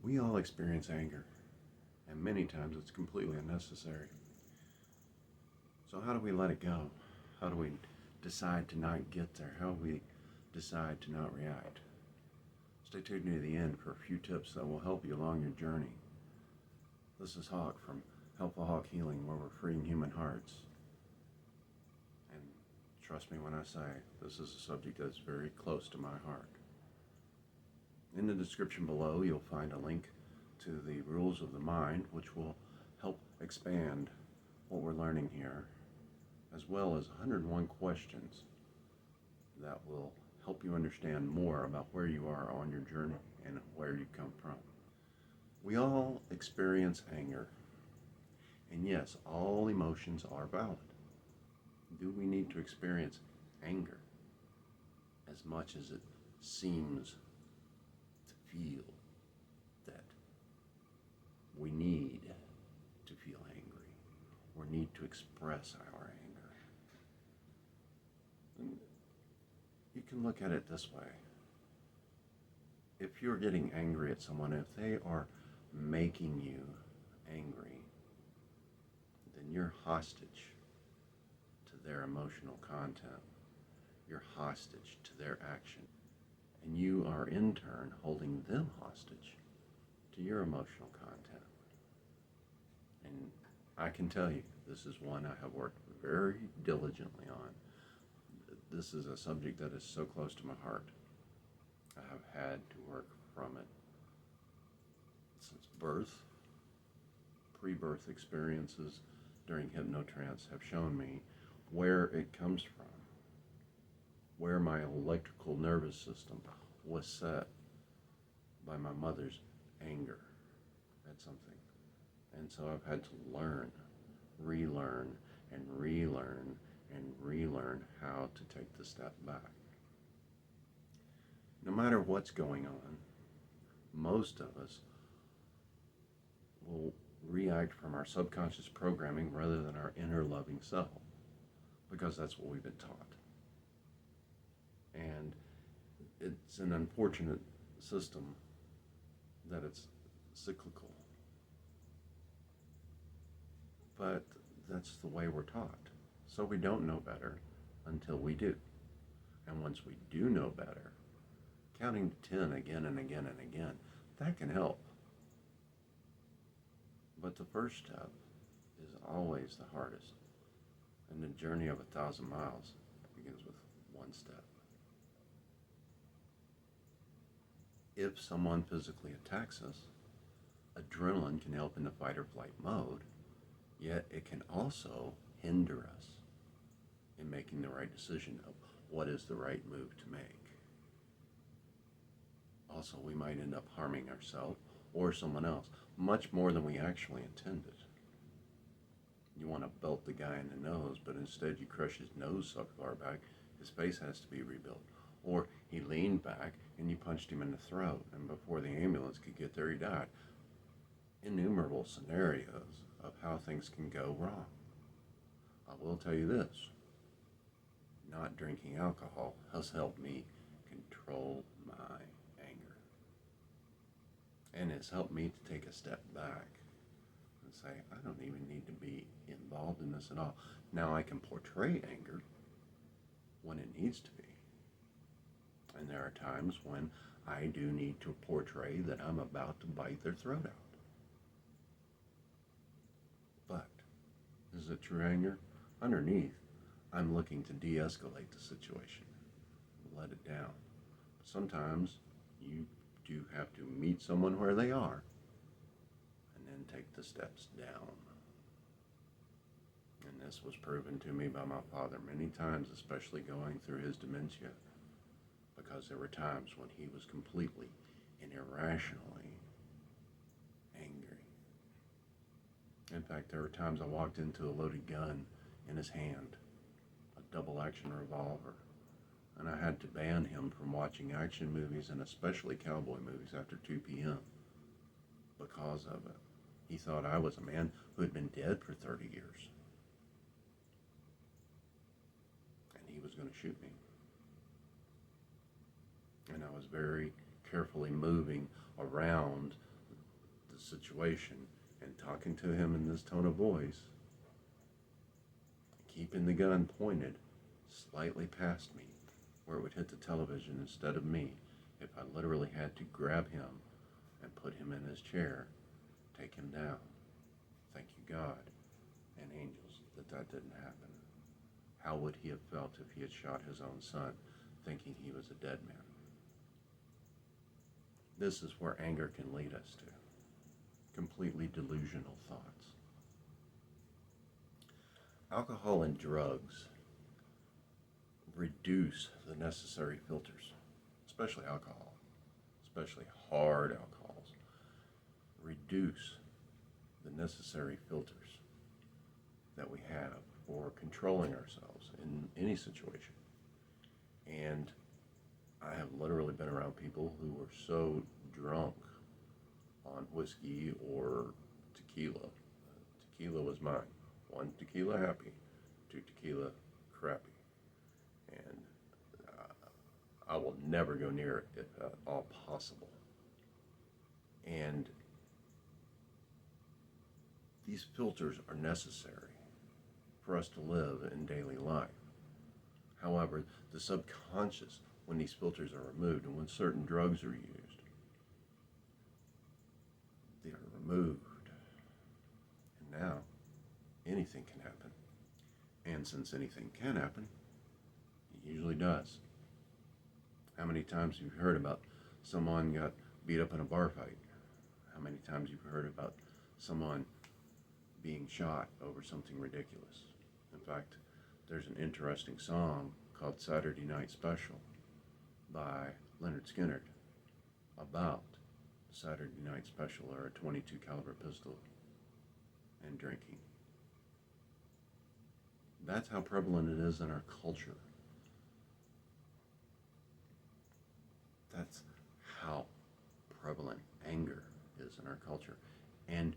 We all experience anger, and many times it's completely unnecessary. So, how do we let it go? How do we decide to not get there? How do we decide to not react? Stay tuned to the end for a few tips that will help you along your journey. This is Hawk from Helpful Hawk Healing, where we're freeing human hearts. And trust me when I say this is a subject that's very close to my heart. In the description below, you'll find a link to the rules of the mind, which will help expand what we're learning here, as well as 101 questions that will help you understand more about where you are on your journey and where you come from. We all experience anger, and yes, all emotions are valid. Do we need to experience anger as much as it seems to feel that we need to feel angry or need to express our anger? And you can look at it this way. If you're getting angry at someone, if they are making you angry, then you're hostage to their emotional content. You're hostage to their action. And you are in turn holding them hostage to your emotional content. And I can tell you, this is one I have worked very diligently on. This is a subject that is so close to my heart. I have had to work from it since birth. Pre-birth experiences during hypnotrance have shown me where it comes from, where my electrical nervous system was set by my mother's anger at something. And so I've had to learn, relearn, and relearn, and relearn how to take the step back. No matter what's going on, most of us will react from our subconscious programming rather than our inner loving self, because that's what we've been taught. And it's an unfortunate system that it's cyclical. But that's the way we're taught. So we don't know better until we do. And once we do know better, counting to 10 again and again and again, that can help. But the first step is always the hardest. And the journey of 1,000 miles begins with one step. If someone physically attacks us, adrenaline can help in the fight or flight mode, yet it can also hinder us in making the right decision of what is the right move to make. Also, we might end up harming ourselves or someone else much more than we actually intended. You want to belt the guy in the nose, but instead you crush his nose so far back, his face has to be rebuilt. Or he leaned back and you punched him in the throat, and before the ambulance could get there, he died. Innumerable scenarios of how things can go wrong. I will tell you this, not drinking alcohol has helped me control my anger. And it's helped me to take a step back and say, I don't even need to be involved in this at all. Now I can portray anger when it needs to be. And there are times when I do need to portray that I'm about to bite their throat out. But is it true anger? Underneath, I'm looking to de-escalate the situation, let it down. But sometimes you do have to meet someone where they are and then take the steps down. And this was proven to me by my father many times, especially going through his dementia, because there were times when he was completely and irrationally angry. In fact, there were times I walked into a loaded gun in his hand, a double-action revolver, and I had to ban him from watching action movies and especially cowboy movies after 2 p.m. because of it. He thought I was a man who had been dead for 30 years. And he was going to shoot me. And I was very carefully moving around situation and talking to him in this tone of voice, keeping the gun pointed slightly past me where it would hit the television instead of me, if I literally had to grab him and put him in his chair, take him down. Thank you, God and angels, that that didn't happen. How would he have felt if he had shot his own son, thinking he was a dead man? This is where anger can lead us to. Completely delusional thoughts. Alcohol and drugs reduce the necessary filters, especially alcohol, especially hard alcohols, reduce the necessary filters that we have for controlling ourselves in any situation. And I have literally been around people who were so drunk on whiskey or tequila. Tequila was mine. 1 tequila happy, 2 tequila crappy. And I will never go near it if at all possible. And these filters are necessary for us to live in daily life. However, the subconscious, when these filters are removed and when certain drugs are used, they are removed. And now, anything can happen. And since anything can happen, it usually does. How many times have you heard about someone got beat up in a bar fight? How many times have you heard about someone being shot over something ridiculous? In fact, there's an interesting song called Saturday Night Special by Leonard Skinner about Saturday Night Special, or a 22 caliber pistol, and drinking. That's how prevalent it is in our culture. That's how prevalent anger is in our culture. And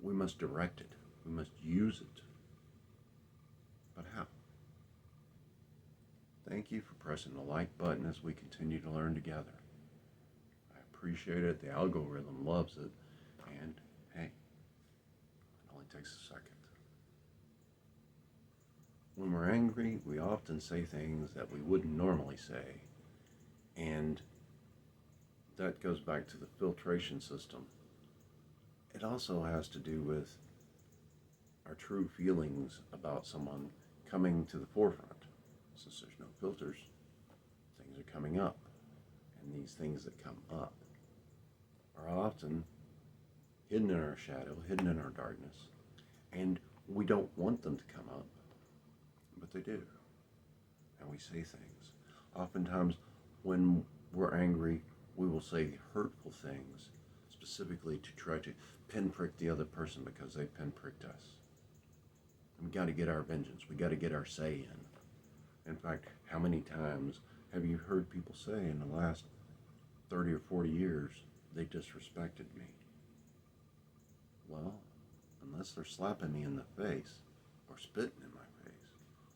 we must direct it. We must use it. But how? Thank you for pressing the like button as we continue to learn together. I appreciate it. The algorithm loves it. And hey, it only takes a second. When we're angry, we often say things that we wouldn't normally say. And that goes back to the filtration system. It also has to do with our true feelings about someone coming to the forefront. Since there's no filters, things are coming up. And these things that come up are often hidden in our shadow, hidden in our darkness. And we don't want them to come up, but they do. And we say things. Oftentimes, when we're angry, we will say hurtful things, specifically to try to pinprick the other person because they pinpricked us. And we got to get our vengeance. We got to get our say in. In fact, how many times have you heard people say in the last 30 or 40 years, they disrespected me? Well, unless they're slapping me in the face, or spitting in my face,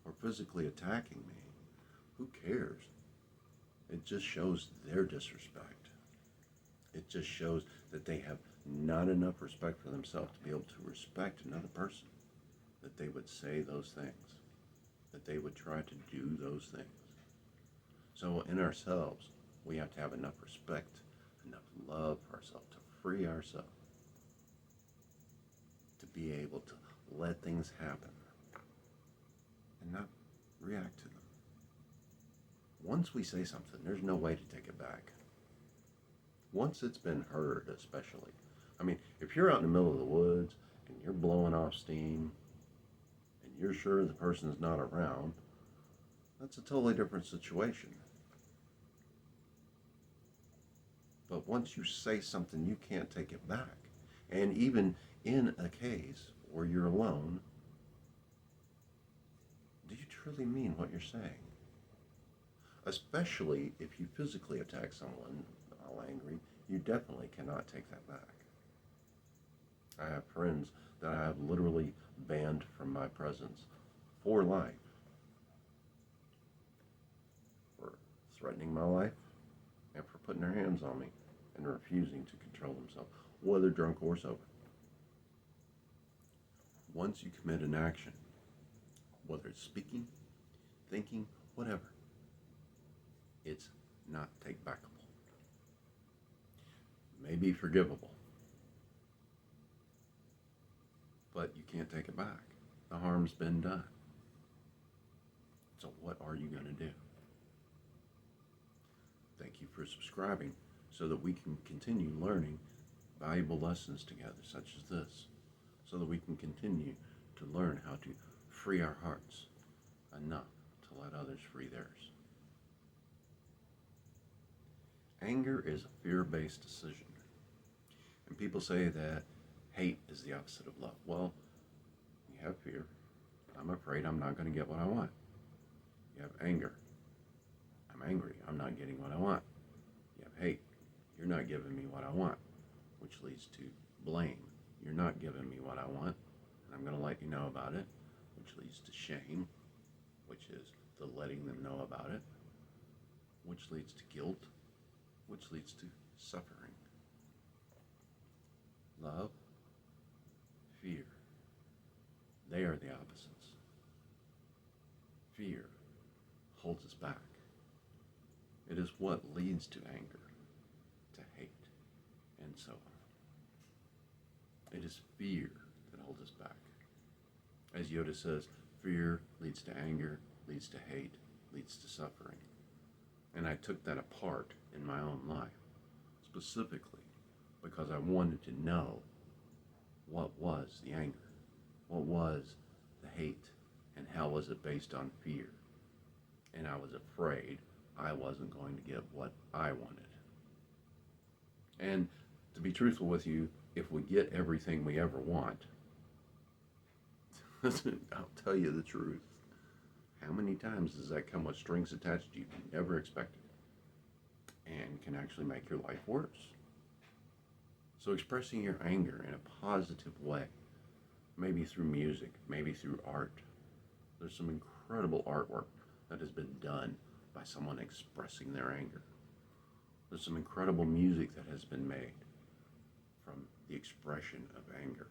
or physically attacking me, who cares? It just shows their disrespect. It just shows that they have not enough respect for themselves to be able to respect another person, that they would say those things, that they would try to do those things. So in ourselves, we have to have enough respect, enough love for ourselves to free ourselves, to be able to let things happen and not react to them. Once we say something, there's no way to take it back. Once it's been heard, especially. I mean, if you're out in the middle of the woods and you're blowing off steam and you're sure the person's not around, that's a totally different situation. But once you say something, you can't take it back. And even in a case where you're alone, do you truly mean what you're saying? Especially if you physically attack someone all angry, you definitely cannot take that back. I have friends that I have literally banned from my presence for life, for threatening my life, and for putting their hands on me and refusing to control themselves, whether drunk or sober. Once you commit an action, whether it's speaking, thinking, whatever, it's not take-backable. It may be forgivable, but you can't take it back. The harm's been done. So what are you going to do? Thank you for subscribing so that we can continue learning valuable lessons together, such as this, so that we can continue to learn how to free our hearts enough to let others free theirs. Anger is a fear-based decision. And people say that hate is the opposite of love. Well, you have fear. I'm afraid I'm not going to get what I want. You have anger. I'm angry. I'm not getting what I want. You have hate. You're not giving me what I want, which leads to blame. You're not giving me what I want, and I'm going to let you know about it, which leads to shame, which is the letting them know about it, which leads to guilt, which leads to suffering. Love, fear, they are the opposites. Fear holds us back. It is what leads to anger, to hate, and so on. It is fear that holds us back. As Yoda says, fear leads to anger, leads to hate, leads to suffering. And I took that apart in my own life, specifically because I wanted to know what was the anger, what was the hate, and how was it based on fear. And I was afraid I wasn't going to get what I wanted. And to be truthful with you, if we get everything we ever want, I'll tell you the truth. How many times does that come with strings attached you never expected and can actually make your life worse? So expressing your anger in a positive way, maybe through music, maybe through art. There's some incredible artwork that has been done by someone expressing their anger. There's some incredible music that has been made from the expression of anger.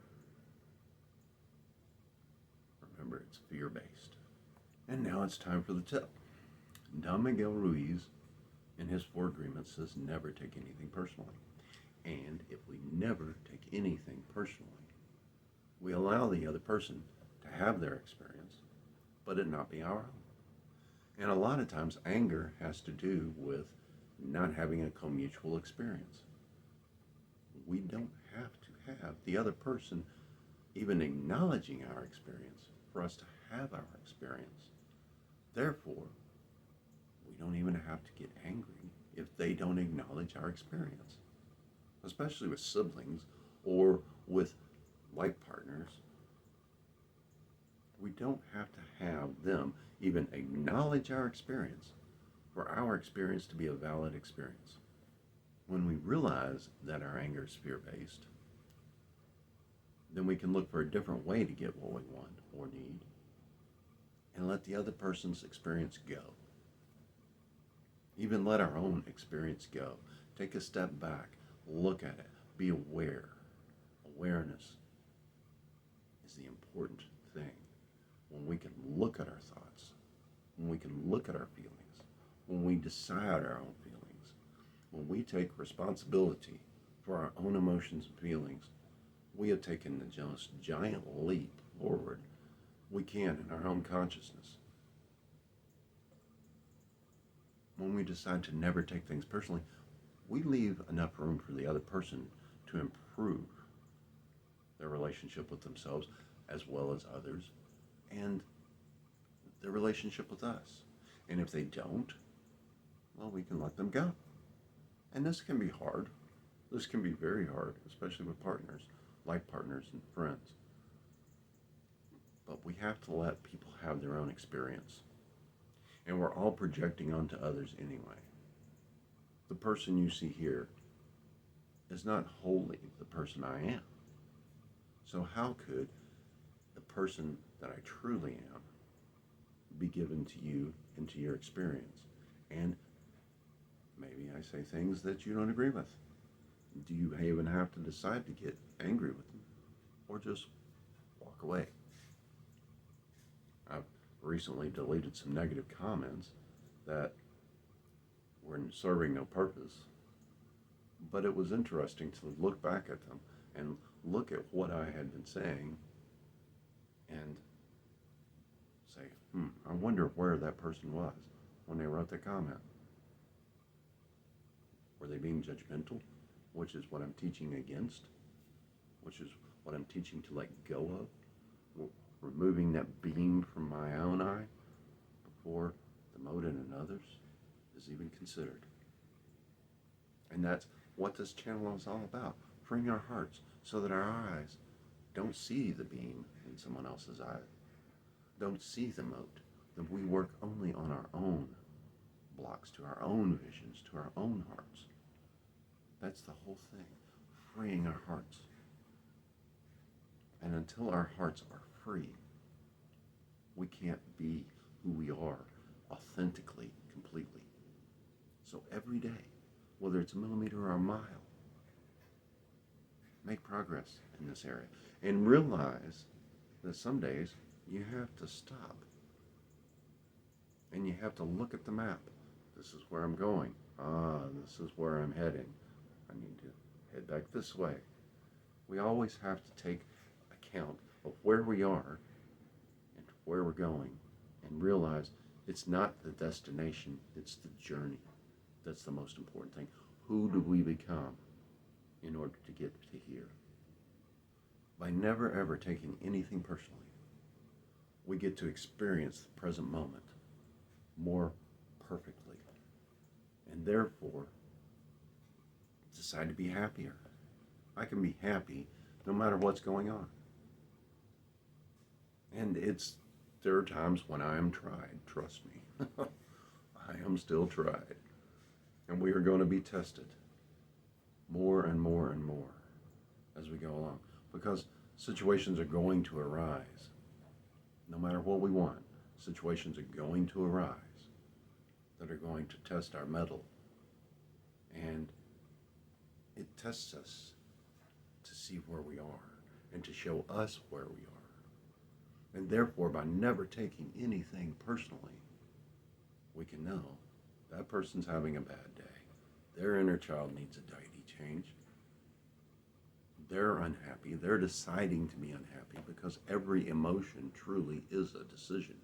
Remember, it's fear-based. And now it's time for the tip. Don Miguel Ruiz, in his 4 agreements, says never take anything personally. And if we never take anything personally, we allow the other person to have their experience, but it not be our own. And a lot of times anger has to do with not having a co-mutual experience. We don't have to have the other person even acknowledging our experience for us to have our experience. Therefore, we don't even have to get angry if they don't acknowledge our experience, especially with siblings or with life partners. We don't have to have them even acknowledge our experience for our experience to be a valid experience. When we realize that our anger is fear-based, then we can look for a different way to get what we want or need and let the other person's experience go. Even let our own experience go. Take a step back, look at it, be aware. Awareness is the important thing. When we can look at our thoughts, when we can look at our feelings, when we decide our own feelings, when we take responsibility for our own emotions and feelings, we have taken the just giant leap forward we can in our own consciousness. When we decide to never take things personally, we leave enough room for the other person to improve their relationship with themselves as well as others and their relationship with us. And if they don't, well, we can let them go. And this can be hard. This can be very hard, especially with partners, life partners and friends. But we have to let people have their own experience. And we're all projecting onto others anyway. The person you see here is not wholly the person I am. So how could the person that I truly am be given to you and to your experience? And maybe I say things that you don't agree with. Do you even have to decide to get angry with them or just walk away? I've recently deleted some negative comments that were serving no purpose, but it was interesting to look back at them and look at what I had been saying and say, I wonder where that person was when they wrote that comment. Were they being judgmental, which is what I'm teaching against, which is what I'm teaching to let go of, removing that beam from my own eye before the mote in another's is even considered. And that's what this channel is all about, freeing our hearts so that our eyes don't see the beam in someone else's eye, don't see the mote, that we work only on our own blocks, to our own visions, to our own hearts. That's the whole thing, freeing our hearts. And until our hearts are free, we can't be who we are authentically, completely. So every day, whether it's a millimeter or a mile, make progress in this area. And realize that some days you have to stop. And you have to look at the map. This is where I'm going. This is where I'm heading. I need to head back this way. We always have to take account of where we are and where we're going and realize it's not the destination, it's the journey. That's the most important thing. Who do we become in order to get to here? By never ever taking anything personally, we get to experience the present moment more perfectly, and therefore decide to be happier. I can be happy no matter what's going on. And there are times when I am tried, trust me. I am still tried. And we are going to be tested more and more and more as we go along, because situations are going to arise. No matter what we want, situations are going to arise that are going to test our mettle. And it tests us to see where we are and to show us where we are. And therefore, by never taking anything personally, we can know that person's having a bad day. Their inner child needs a deity change. They're unhappy. They're deciding to be unhappy because every emotion truly is a decision.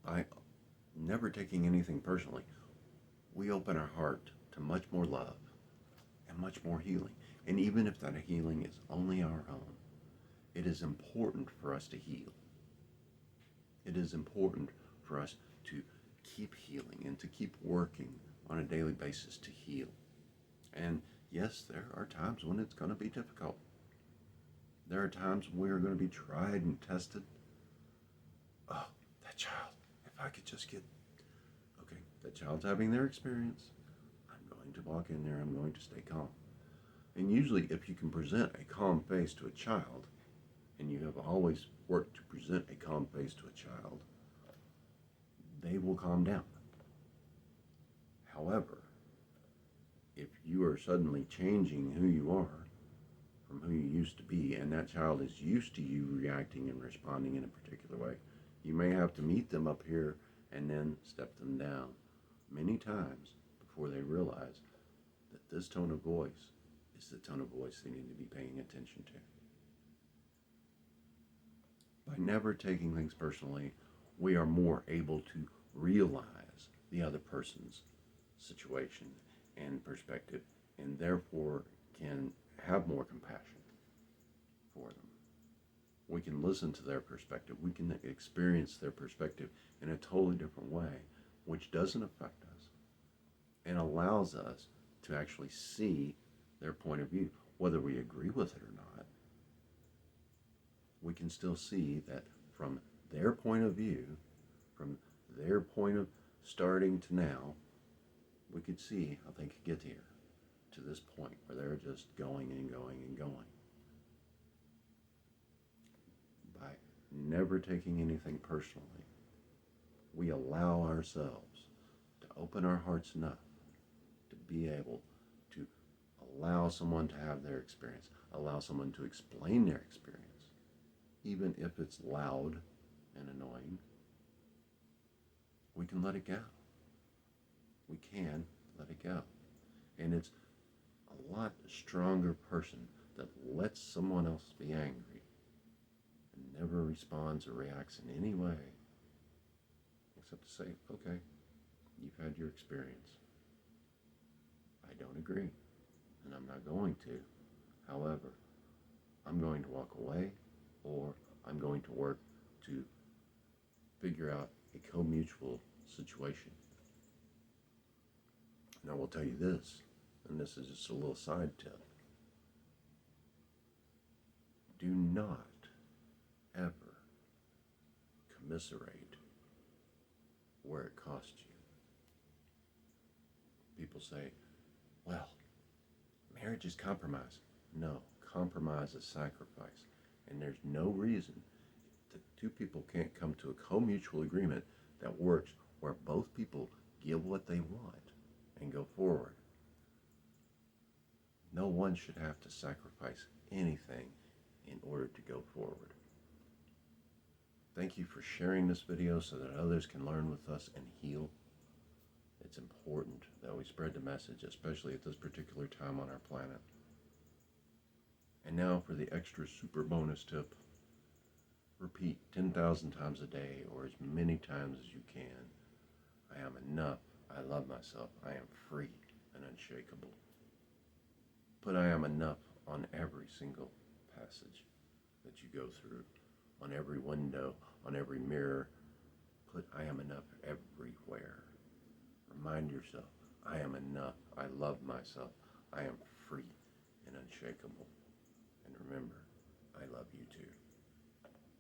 By never taking anything personally, we open our heart to much more love and much more healing. And even if that healing is only our own, it is important for us to heal. It is important for us to keep healing and to keep working on a daily basis to heal. And yes, there are times when it's going to be difficult. There are times when we're going to be tried and tested. Oh, that child, if I could just get, okay, that child's having their experience. I'm going to walk in there, I'm going to stay calm. And usually if you can present a calm face to a child, and you have always worked to present a calm face to a child, they will calm down. However, if you are suddenly changing who you are from who you used to be, and that child is used to you reacting and responding in a particular way, you may have to meet them up here and then step them down many times before they realize that this tone of voice is the tone of voice they need to be paying attention to. By never taking things personally, we are more able to realize the other person's situation and perspective, and therefore can have more compassion for them. We can listen to their perspective. We can experience their perspective in a totally different way, which doesn't affect us and allows us to actually see their point of view. Whether we agree with it or not, we can still see that from their point of view, from their point of starting to now, we could see how they could get here to this point where they're just going and going and going. By never taking anything personally, we allow ourselves to open our hearts enough be able to allow someone to have their experience, allow someone to explain their experience, even if it's loud and annoying. We can let it go. We can let it go. And it's a lot stronger person that lets someone else be angry and never responds or reacts in any way except to say, okay, you've had your experience. I don't agree, and I'm not going to. However, I'm going to walk away, or I'm going to work to figure out a co-mutual situation. And I will tell you this, and this is just a little side tip. Do not ever commiserate where it cost you. People say, well, marriage is compromise. No, compromise is sacrifice. And there's no reason that two people can't come to a co-mutual agreement that works where both people give what they want and go forward. No one should have to sacrifice anything in order to go forward. Thank you for sharing this video so that others can learn with us and heal. It's important that we spread the message, especially at this particular time on our planet. And now for the extra super bonus tip. Repeat 10,000 times a day, or as many times as you can. I am enough. I love myself. I am free and unshakable. Put I am enough on every single passage that you go through, on every window, on every mirror. Put I am enough everywhere. Remind yourself, I am enough. I love myself. I am free and unshakable. And remember, I love you too.